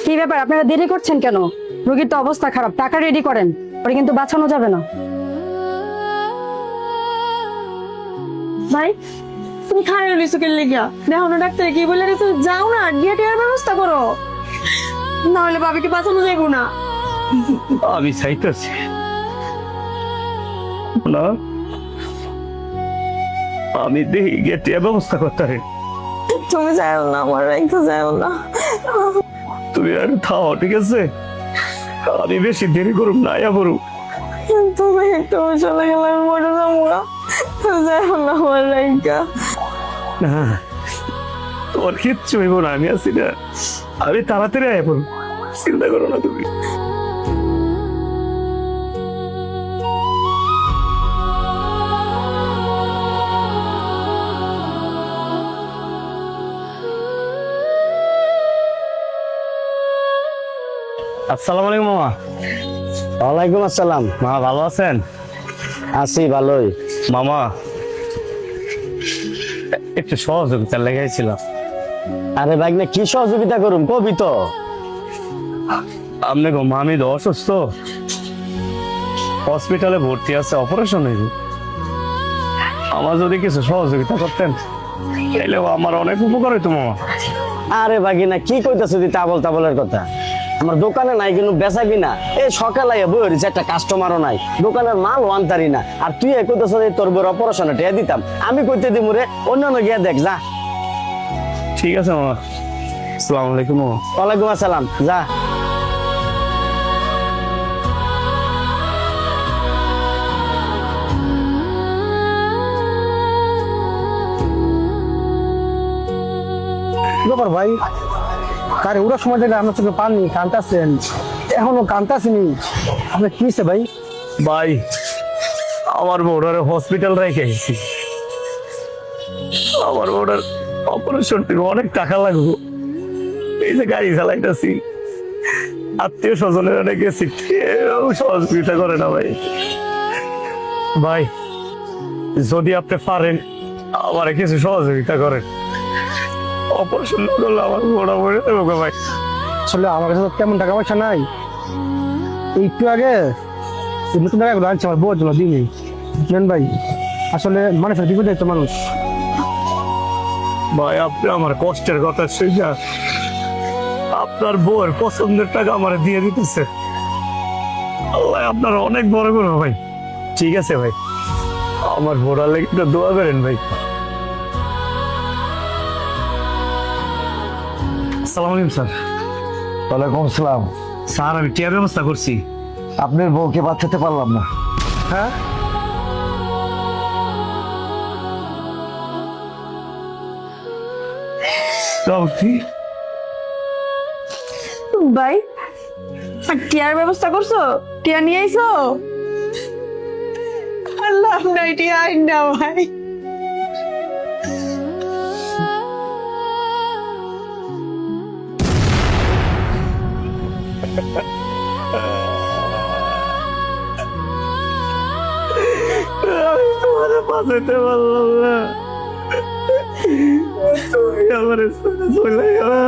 কি ব্যাপার, আপনারা দেরি করছেন কেন? রোগীর তো অবস্থা খারাপ, টাকা রেডি করেন, পরে কিন্তু বাঁচানো যাবে না। ভাই তুমি খায় রইছো কেন লিগা? দেখো না ডাক্তার কি বলে গেছে, যাও না গিয়ে টিয়ার ব্যবস্থা করো, না হলে বাবিকে বাঁচানো যাইবো না। আমি চাইতেছি না, আমি দেখি গেটে ব্যবস্থা করতে হবে। তুমি যাও না, আমার রাইখা যাও না। তুমি আর থাও, ঠিক আছে? আমি বেশি দেরি করুম না, আয়া বড়। তুমি একটু চলে গেলে আমি মরে যাবো না, যাও না আমার রাইখা। না, তোমার কিচ্ছু হইব না, আমি আছি না। আমি তাড়াতাড়ি আয়া বড়, চিন্তা করো না তুমি। আসসালামু আলাইকুম মামা। ওয়ালাইকুম আসসালাম। মামা ভালো আছেন? আছি ভালোই। মামা একটু সহযোগিতা লেগেছিলাম। আরে ভাই না, কি সহযোগিতা করুন কবি তো। আপনি গো মামি তো অসুস্থ, হসপিটালে ভর্তি আছে, অপারেশন হইব। আমার যদি কিছু সহযোগিতা করতেন তাহলে আমার অনেক উপকার হইতো মামা। আরে বাগিনা কি কইতাছ তুই তাবল তাবলের কথা? আমার দোকানে নাই কিন্তু বেচা কিনা, এই সকালে বই হয়েছে, একটা কাস্টমারও নাই, দোকানের মাল আনতারি না। আর তুই কইতাছ তোর বড় অপারেশনে টেয়া দিতাম, আমি কইতে দিমু রে, অন্যান্য গিয়া দেখ যা। ঠিক আছে মামা, আসসালামু আলাইকুম মামা। ওয়ালাইকুম আসসালাম, যা। ব্যাপার ভাই, কারে ওরা সময় থেকে আপনার চোখে পাননি, কানতাছেন, এখনো কানতাছেনি, আপনার কি হয়েছে ভাই? ভাই আমার বউটারে হসপিটাল রেখে এসেছি, আমার বউটার অপারেশন অনেক টাকা লাগবে। এই যে গাড়ি চালাইতেছি, আত্মীয় স্বজনের অনেক গেছি, কেউ সহযোগিতা করে না ভাই। ভাই যদি আপনি পারেন আমার কিছু সহযোগিতা করেন, অপারেশন করলে আমার বউটা মরে দেবো গো ভাই। আসলে আমার কাছে তো তেমন টাকা পয়সা নাই, একটু আগে এই নতুন টাকাগুলো আনছে আমার বউর জন্য দিনই বুঝলেন ভাই। আসলে মানুষের বিপদে তো মানুষ। ভাই আপনি আমার কষ্টের কথা শুনে আপনার বউয়ের পছন্দের টাকা আমার দিয়ে দিতেছে, আল্লাহ আপনার অনেক বড় করো ভাই। ঠিক আছে ভাই, আমার বউটার লেগে একটু দোয়া করেন ভাই। আসসালামু আলাইকুম স্যার। ওয়ালাইকুম আসসালাম। স্যার আমি টিয়ার ব্যবস্থা করছি। আপনার বউকে বাঁচাতে পারলাম না। হ্যাঁ ভাই টিয়ার ব্যবস্থা করছো? টিয়া নিয়ে আইছো? আল্লাহ নাই টিয়া আইন না ভাই। আমি তোমার বাঁচাতে পারলাম না, তুমি আমার চলে গেলা।